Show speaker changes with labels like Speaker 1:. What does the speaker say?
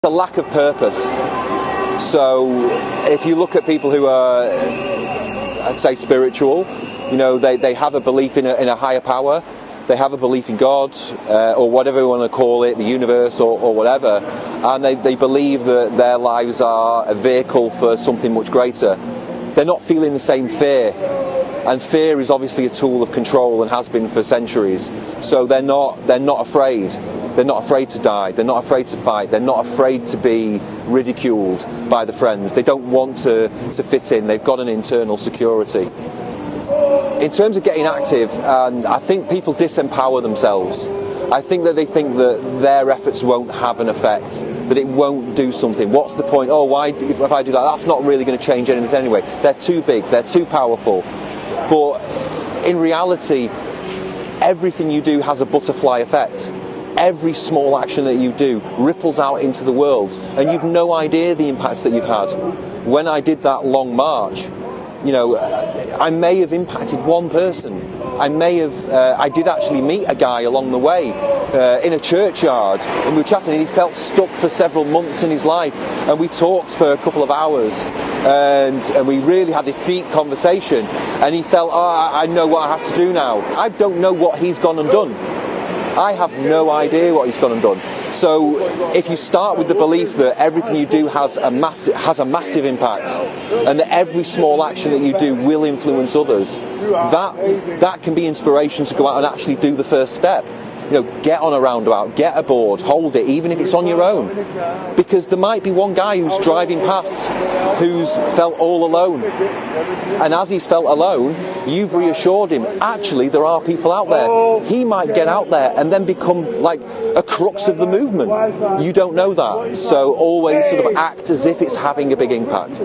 Speaker 1: a lack of purpose. So if you look at people who are, I'd say, spiritual, you know, they have a belief in a higher power, they have a belief in God, or whatever you want to call it, the universe or whatever, and they believe that their lives are a vehicle for something much greater. They're not feeling the same fear, and fear is obviously a tool of control and has been for centuries. So they're not afraid. They're not afraid to die. They're not afraid to fight. They're not afraid to be ridiculed by the friends. They don't want to fit in. They've got an internal security. In terms of getting active, and I think people disempower themselves. I think that they think that their efforts won't have an effect, that it won't do something. What's the point? Oh, why, if I do that, that's not really going to change anything anyway. They're too big. They're too powerful. But in reality, everything you do has a butterfly effect. Every small action that you do ripples out into the world, and you've no idea the impacts that you've had. When I did that long march, you know, I may have impacted one person. I did actually meet a guy along the way in a churchyard, and we were chatting, and he felt stuck for several months in his life, and we talked for a couple of hours, and we really had this deep conversation, and he felt, oh, I know what I have to do now. I don't know what he's gone and done. I have no idea what he's gone and done. So if you start with the belief that everything you do has a massive impact, and that every small action that you do will influence others, that can be inspiration to go out and actually do the first step. You know, get on a roundabout, get a board, hold it, even if it's on your own. Because there might be one guy who's driving past who's felt all alone. And as he's felt alone, you've reassured him, actually, there are people out there. He might get out there and then become like a crux of the movement. You don't know that. So always sort of act as if it's having a big impact.